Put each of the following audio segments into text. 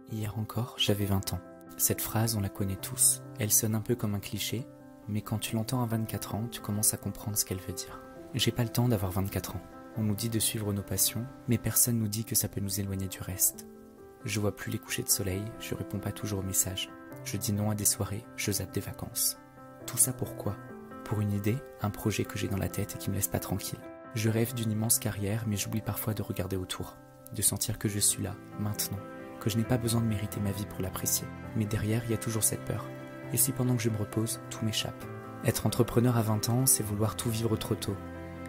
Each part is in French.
Hier encore, j'avais 20 ans. Cette phrase, on la connaît tous. Elle sonne un peu comme un cliché, mais quand tu l'entends à 24 ans, tu commences à comprendre ce qu'elle veut dire. J'ai pas le temps d'avoir 24 ans. On nous dit de suivre nos passions, mais personne nous dit que ça peut nous éloigner du reste. Je vois plus les couchers de soleil, je réponds pas toujours aux messages. Je dis non à des soirées, je zappe des vacances. Tout ça pourquoi ? Pour une idée, un projet que j'ai dans la tête et qui me laisse pas tranquille. Je rêve d'une immense carrière, mais j'oublie parfois de regarder autour, de sentir que je suis là, maintenant, que je n'ai pas besoin de mériter ma vie pour l'apprécier. Mais derrière, il y a toujours cette peur. Et si pendant que je me repose, tout m'échappe ? Être entrepreneur à 20 ans, c'est vouloir tout vivre trop tôt.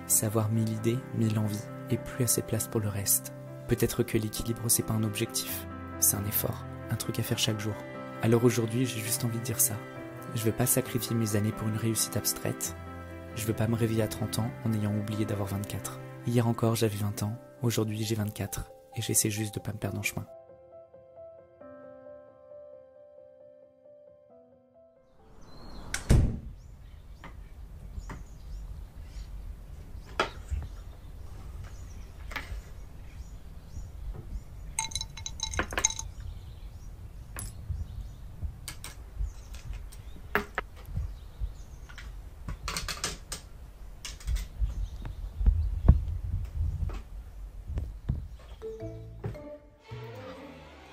C'est avoir 1000 idées, 1000 envies, et plus assez de place pour le reste. Peut-être que l'équilibre, c'est pas un objectif, c'est un effort, un truc à faire chaque jour. Alors aujourd'hui, j'ai juste envie de dire ça. Je veux pas sacrifier mes années pour une réussite abstraite. Je veux pas me réveiller à 30 ans en ayant oublié d'avoir 24. Hier encore, j'avais 20 ans, aujourd'hui j'ai 24, et j'essaie juste de pas me perdre en chemin.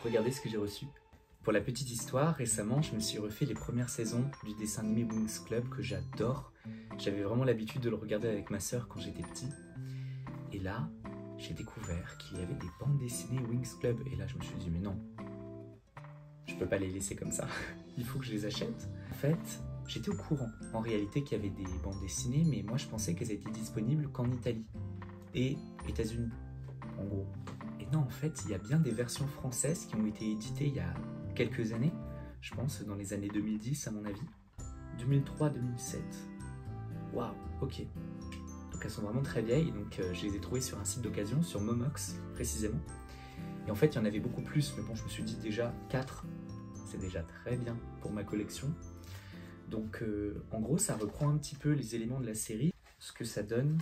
Regardez ce que j'ai reçu. Pour la petite histoire, récemment, je me suis refait les premières saisons du dessin animé Winx Club que j'adore. J'avais vraiment l'habitude de le regarder avec ma sœur quand j'étais petit. Et là, j'ai découvert qu'il y avait des bandes dessinées Winx Club. Et là, je me suis dit, mais non, je peux pas les laisser comme ça. Il faut que je les achète. En fait, j'étais au courant, en réalité, qu'il y avait des bandes dessinées, mais moi, je pensais qu'elles étaient disponibles qu'en Italie et États-Unis, en gros. Et non, en fait, il y a bien des versions françaises qui ont été éditées il y a quelques années, je pense dans les années 2010 à mon avis, 2003-2007. Waouh, ok. Donc elles sont vraiment très vieilles, donc je les ai trouvées sur un site d'occasion, sur Momox précisément. Et en fait, il y en avait beaucoup plus, mais bon, je me suis dit déjà 4, c'est déjà très bien pour ma collection. Donc en gros, ça reprend un petit peu les éléments de la série, ce que ça donne.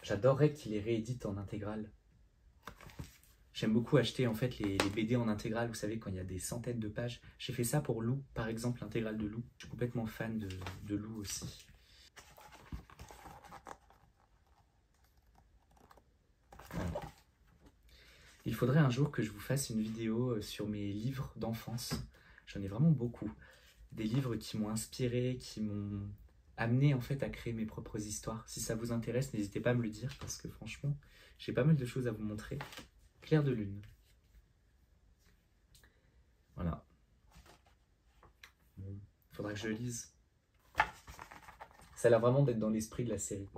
J'adorerais qu'il les réédite en intégrale. J'aime beaucoup acheter en fait les BD en intégrale, vous savez, quand il y a des centaines de pages. J'ai fait ça pour Lou, par exemple, l'intégrale de Lou. Je suis complètement fan de Lou aussi. Voilà. Il faudrait un jour que je vous fasse une vidéo sur mes livres d'enfance. J'en ai vraiment beaucoup. Des livres qui m'ont inspiré, qui m'ont amené en fait à créer mes propres histoires. Si ça vous intéresse, n'hésitez pas à me le dire parce que franchement, j'ai pas mal de choses à vous montrer. Clair de lune. Voilà. Bon, faudra que je lise. Ça a l'air vraiment d'être dans l'esprit de la série.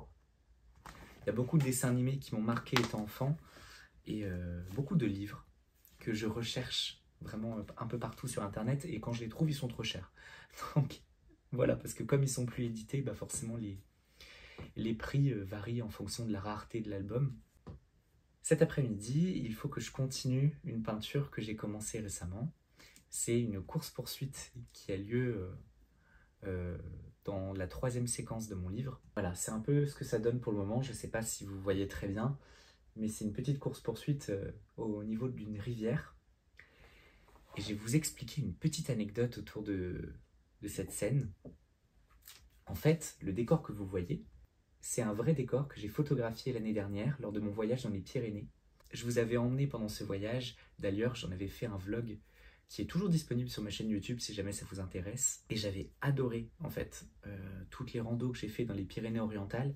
Il y a beaucoup de dessins animés qui m'ont marqué étant enfant et beaucoup de livres que je recherche vraiment un peu partout sur internet et quand je les trouve, ils sont trop chers. Donc voilà, parce que comme ils sont plus édités, bah forcément les prix varient en fonction de la rareté de l'album. Cet après-midi, il faut que je continue une peinture que j'ai commencée récemment. C'est une course-poursuite qui a lieu dans la 3e séquence de mon livre. Voilà, c'est un peu ce que ça donne pour le moment. Je ne sais pas si vous voyez très bien, mais c'est une petite course-poursuite au niveau d'une rivière. Et je vais vous expliquer une petite anecdote autour de cette scène. En fait, le décor que vous voyez, c'est un vrai décor que j'ai photographié l'année dernière lors de mon voyage dans les Pyrénées. Je vous avais emmené pendant ce voyage, d'ailleurs j'en avais fait un vlog qui est toujours disponible sur ma chaîne YouTube si jamais ça vous intéresse. Et j'avais adoré en fait toutes les randos que j'ai fait dans les Pyrénées-Orientales.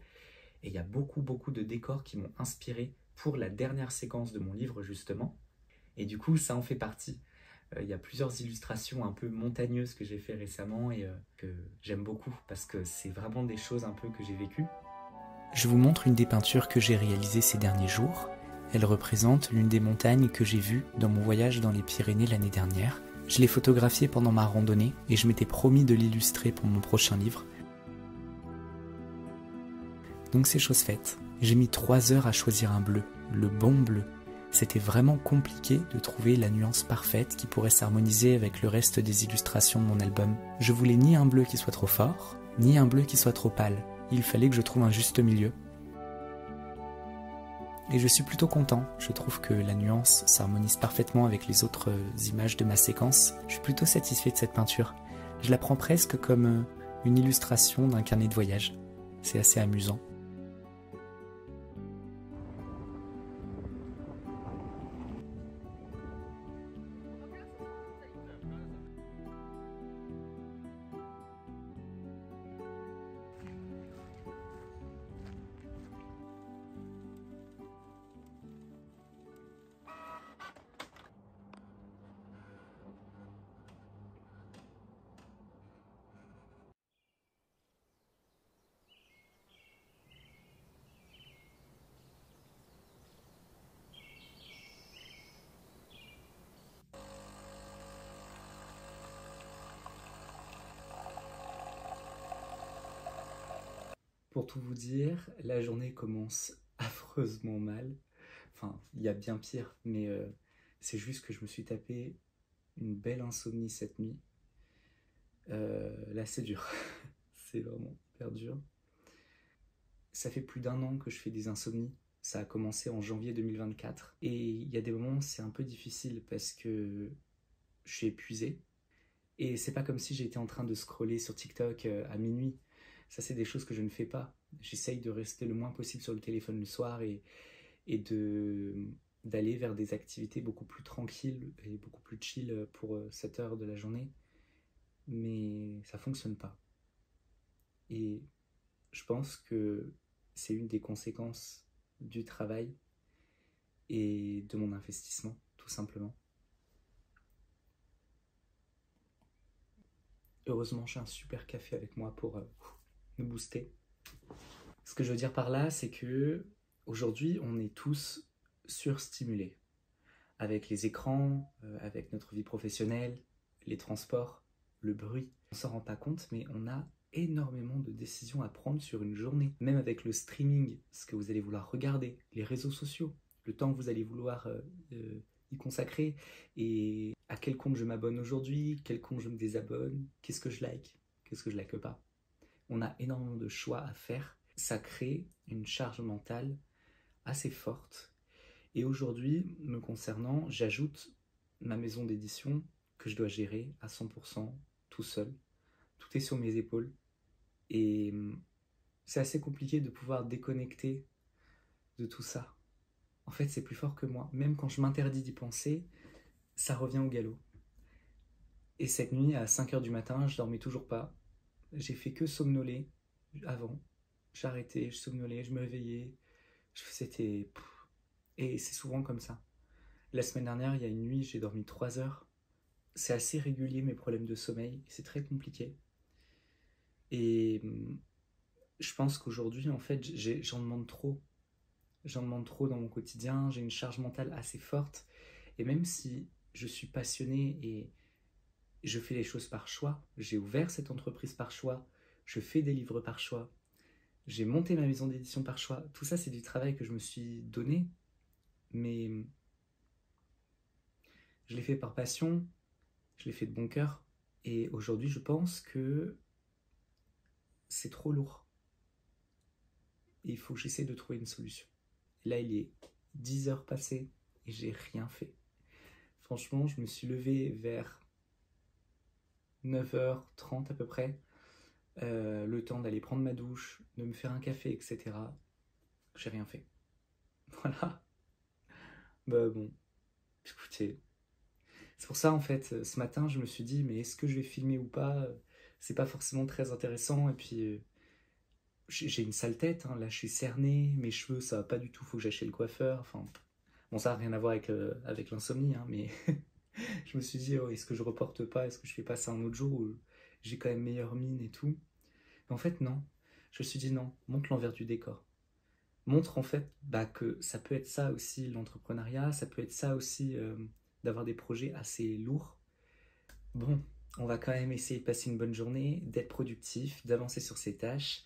Et il y a beaucoup de décors qui m'ont inspiré pour la dernière séquence de mon livre justement. Et du coup ça en fait partie. Il y a plusieurs illustrations un peu montagneuses que j'ai fait récemment et que j'aime beaucoup parce que c'est vraiment des choses un peu que j'ai vécues. Je vous montre une des peintures que j'ai réalisées ces derniers jours. Elle représente l'une des montagnes que j'ai vues dans mon voyage dans les Pyrénées l'année dernière. Je l'ai photographiée pendant ma randonnée et je m'étais promis de l'illustrer pour mon prochain livre. Donc c'est chose faite. J'ai mis 3 heures à choisir un bleu, le bon bleu. C'était vraiment compliqué de trouver la nuance parfaite qui pourrait s'harmoniser avec le reste des illustrations de mon album. Je voulais ni un bleu qui soit trop fort, ni un bleu qui soit trop pâle. Il fallait que je trouve un juste milieu. et je suis plutôt content. Je trouve que la nuance s'harmonise parfaitement avec les autres images de ma séquence. Je suis plutôt satisfait de cette peinture. Je la prends presque comme une illustration d'un carnet de voyage. C'est assez amusant. Pour tout vous dire, la journée commence affreusement mal. Enfin, il y a bien pire, mais c'est juste que je me suis tapé une belle insomnie cette nuit. Là, c'est dur. C'est vraiment hyper dur. Ça fait plus d'1 an que je fais des insomnies. Ça a commencé en janvier 2024. Et il y a des moments où c'est un peu difficile parce que je suis épuisé. Et c'est pas comme si j'étais en train de scroller sur TikTok à minuit. Ça, c'est des choses que je ne fais pas. J'essaye de rester le moins possible sur le téléphone le soir et d'aller vers des activités beaucoup plus tranquilles et beaucoup plus chill pour cette heure de la journée. Mais ça fonctionne pas. Et je pense que c'est une des conséquences du travail et de mon investissement, tout simplement. Heureusement, j'ai un super café avec moi pour me booster. Ce que je veux dire par là, c'est que aujourd'hui, on est tous surstimulés avec les écrans, avec notre vie professionnelle, les transports, le bruit. On s'en rend pas compte, mais on a énormément de décisions à prendre sur une journée. Même avec le streaming, ce que vous allez vouloir regarder, les réseaux sociaux, le temps que vous allez vouloir y consacrer, et à quel compte je m'abonne aujourd'hui, quel compte je me désabonne, qu'est-ce que je qu'est-ce que je like pas. On a énormément de choix à faire. Ça crée une charge mentale assez forte. Et aujourd'hui, me concernant, j'ajoute ma maison d'édition que je dois gérer à 100% tout seul. Tout est sur mes épaules. Et c'est assez compliqué de pouvoir déconnecter de tout ça. En fait, c'est plus fort que moi. Même quand je m'interdis d'y penser, ça revient au galop. Et cette nuit, à 5h du matin, je dormais toujours pas. J'ai fait que somnoler avant. J'arrêtais, je somnolais, je me réveillais. C'était... Et c'est souvent comme ça. La semaine dernière, il y a une nuit, j'ai dormi 3 heures. C'est assez régulier mes problèmes de sommeil. C'est très compliqué. Et je pense qu'aujourd'hui, en fait, j'en demande trop. J'en demande trop dans mon quotidien. J'ai une charge mentale assez forte. Et même si je suis passionné et je fais les choses par choix, j'ai ouvert cette entreprise par choix, je fais des livres par choix, j'ai monté ma maison d'édition par choix. Tout ça, c'est du travail que je me suis donné. Mais je l'ai fait par passion, je l'ai fait de bon cœur. Et aujourd'hui, je pense que c'est trop lourd. Et il faut que j'essaie de trouver une solution. Et là, il est 10 heures passées et j'ai rien fait. Franchement, je me suis levé vers 9h30 à peu près. Le temps d'aller prendre ma douche, de me faire un café, etc. J'ai rien fait. Voilà. Bah bon, écoutez. C'est pour ça, en fait, ce matin, je me suis dit, mais est-ce que je vais filmer ou pas? C'est pas forcément très intéressant. Et puis, j'ai une sale tête, hein. Là, je suis cerné, mes cheveux, ça va pas du tout, faut que j'aille chez le coiffeur. Enfin, bon, ça n'a rien à voir avec l'insomnie, hein, mais je me suis dit, oh, est-ce que je reporte pas? Est-ce que je fais pas ça un autre jour où j'ai quand même meilleure mine et tout? Mais en fait, non. Je me suis dit, non, montre l'envers du décor. Montre en fait que ça peut être ça aussi l'entrepreneuriat, ça peut être ça aussi d'avoir des projets assez lourds. Bon, on va quand même essayer de passer une bonne journée, d'être productif, d'avancer sur ses tâches.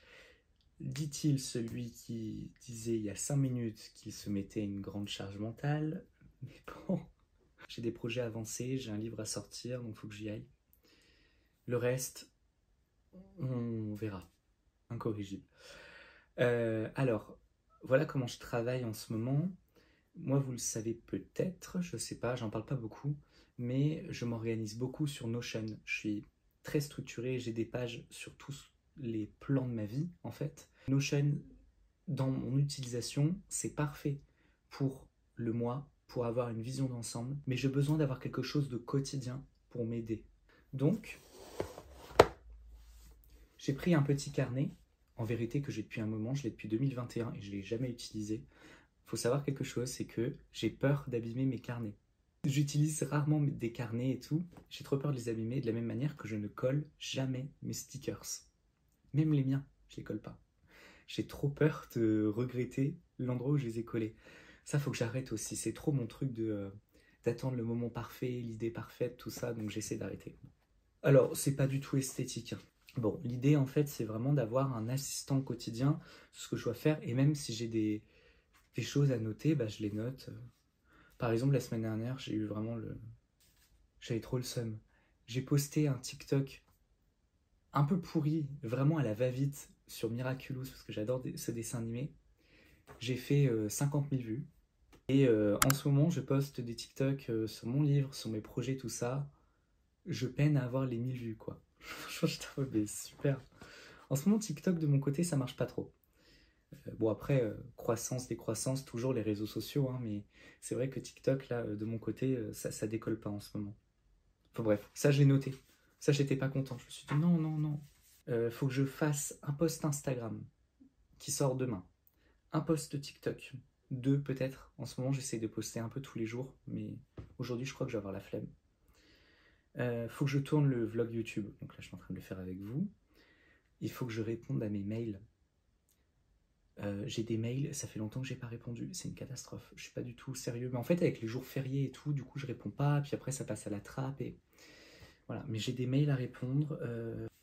Dit-il celui qui disait il y a 5 minutes qu'il se mettait une grande charge mentale. Mais bon, j'ai des projets avancés, j'ai un livre à sortir, donc il faut que j'y aille. Le reste, on verra. Incorrigible. Alors, voilà comment je travaille en ce moment. Moi, vous le savez peut-être, je sais pas, j'en parle pas beaucoup, mais je m'organise beaucoup sur Notion. Je suis très structuré, j'ai des pages sur tous les plans de ma vie, en fait. Notion, dans mon utilisation, c'est parfait pour le mois, pour avoir une vision d'ensemble, mais j'ai besoin d'avoir quelque chose de quotidien pour m'aider. Donc, j'ai pris un petit carnet, en vérité que j'ai depuis un moment, je l'ai depuis 2021 et je ne l'ai jamais utilisé. Il faut savoir quelque chose, c'est que j'ai peur d'abîmer mes carnets. J'utilise rarement des carnets et tout, j'ai trop peur de les abîmer de la même manière que je ne colle jamais mes stickers. Même les miens, je les colle pas. J'ai trop peur de regretter l'endroit où je les ai collés. Ça, faut que j'arrête aussi, c'est trop mon truc d'attendre le moment parfait, l'idée parfaite, tout ça, donc j'essaie d'arrêter. Alors, c'est pas du tout esthétique. Bon, l'idée en fait, c'est vraiment d'avoir un assistant quotidien, ce que je dois faire, et même si j'ai des choses à noter, bah, je les note. Par exemple, la semaine dernière, j'ai eu vraiment j'avais trop le seum. J'ai posté un TikTok un peu pourri, vraiment à la va-vite, sur Miraculous, parce que j'adore ce dessin animé. J'ai fait 50 000 vues. Et en ce moment, je poste des TikTok sur mon livre, sur mes projets, tout ça. Je peine à avoir les 1000 vues, quoi. Je trouve, mais super. En ce moment, TikTok, de mon côté, ça marche pas trop. Bon, après, croissance, décroissance, toujours les réseaux sociaux, hein, mais c'est vrai que TikTok, là, de mon côté, ça décolle pas en ce moment. Enfin bref, ça, j'ai noté. Ça, j'étais pas content. Je me suis dit, non, non, non. Faut que je fasse un post Instagram qui sort demain. Un post TikTok. 2 peut-être. En ce moment, j'essaie de poster un peu tous les jours, mais aujourd'hui, je crois que je vais avoir la flemme. Faut que je tourne le vlog YouTube. Donc là, je suis en train de le faire avec vous. Il faut que je réponde à mes mails. J'ai des mails, ça fait longtemps que j'ai pas répondu. C'est une catastrophe. Je suis pas du tout sérieux. Mais en fait, avec les jours fériés et tout, du coup, je réponds pas. Puis après, ça passe à la trappe. Et voilà. Mais j'ai des mails à répondre.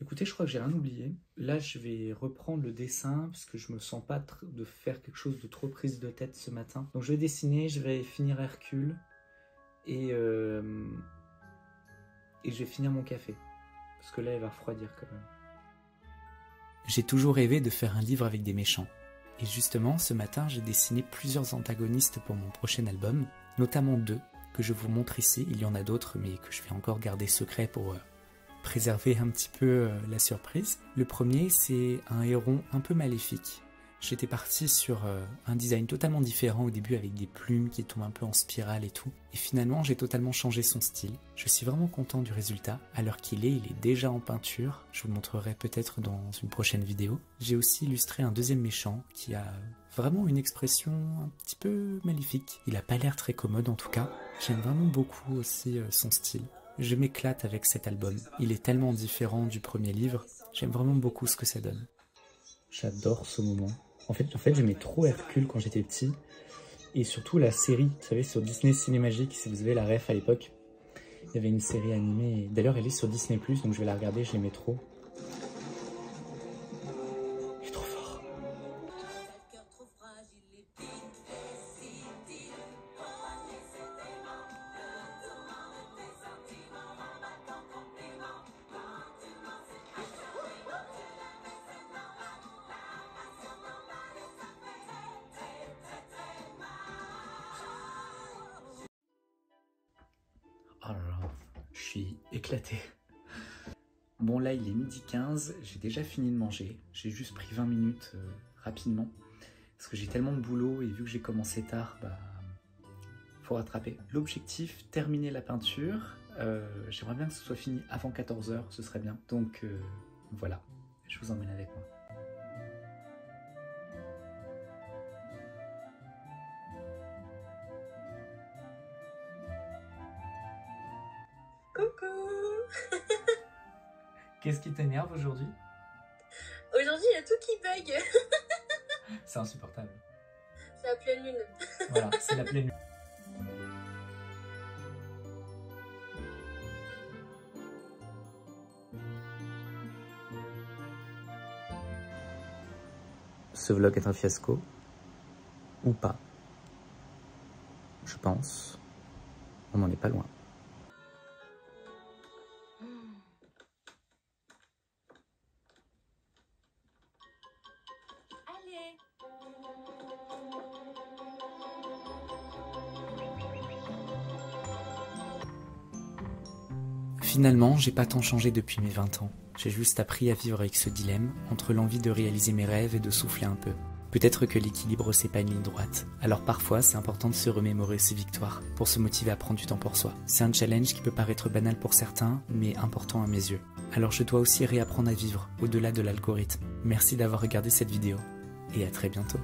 Écoutez, je crois que j'ai rien oublié. Là, je vais reprendre le dessin parce que je me sens pas de faire quelque chose de trop prise de tête ce matin. Donc, je vais dessiner. Je vais finir Hercule et je vais finir mon café. Parce que là, il va refroidir quand même. J'ai toujours rêvé de faire un livre avec des méchants. Et justement, ce matin, j'ai dessiné plusieurs antagonistes pour mon prochain album, notamment 2, que je vous montre ici. Il y en a d'autres, mais que je vais encore garder secret pour préserver un petit peu la surprise. Le premier, c'est un héron un peu maléfique. J'étais parti sur un design totalement différent au début avec des plumes qui tombent un peu en spirale et tout. Et finalement, j'ai totalement changé son style. Je suis vraiment content du résultat. À l'heure qu'il est, il est déjà en peinture. Je vous le montrerai peut-être dans une prochaine vidéo. J'ai aussi illustré un deuxième méchant qui a vraiment une expression un petit peu maléfique. Il a pas l'air très commode en tout cas. J'aime vraiment beaucoup aussi son style. Je m'éclate avec cet album. Il est tellement différent du premier livre. J'aime vraiment beaucoup ce que ça donne. J'adore ce moment. En fait j'aimais trop Hercule quand j'étais petit. Et surtout la série, vous savez, sur Disney Cinémagique, si vous avez la ref à l'époque. Il y avait une série animée. D'ailleurs, elle est sur Disney+, donc je vais la regarder, je l'aimais trop. Il est trop fort. Oh là là, je suis éclaté. Bon là il est 12h15, j'ai déjà fini de manger. J'ai juste pris 20 minutes rapidement. Parce que j'ai tellement de boulot et vu que j'ai commencé tard, bah faut rattraper. L'objectif, terminer la peinture. J'aimerais bien que ce soit fini avant 14h, ce serait bien. Donc voilà, je vous emmène avec moi. Coucou. Qu'est-ce qui t'énerve aujourd'hui? Aujourd'hui, il y a tout qui bug. C'est insupportable. C'est la pleine lune. Voilà, c'est la pleine lune. Ce vlog est un fiasco. Ou pas. Je pense. On n'en est pas loin. Allez. Finalement, j'ai pas tant changé depuis mes 20 ans. J'ai juste appris à vivre avec ce dilemme entre l'envie de réaliser mes rêves et de souffler un peu. Peut-être que l'équilibre c'est pas une ligne droite. Alors parfois, c'est important de se remémorer ses victoires pour se motiver à prendre du temps pour soi. C'est un challenge qui peut paraître banal pour certains, mais important à mes yeux. Alors je dois aussi réapprendre à vivre au-delà de l'algorithme. Merci d'avoir regardé cette vidéo et à très bientôt.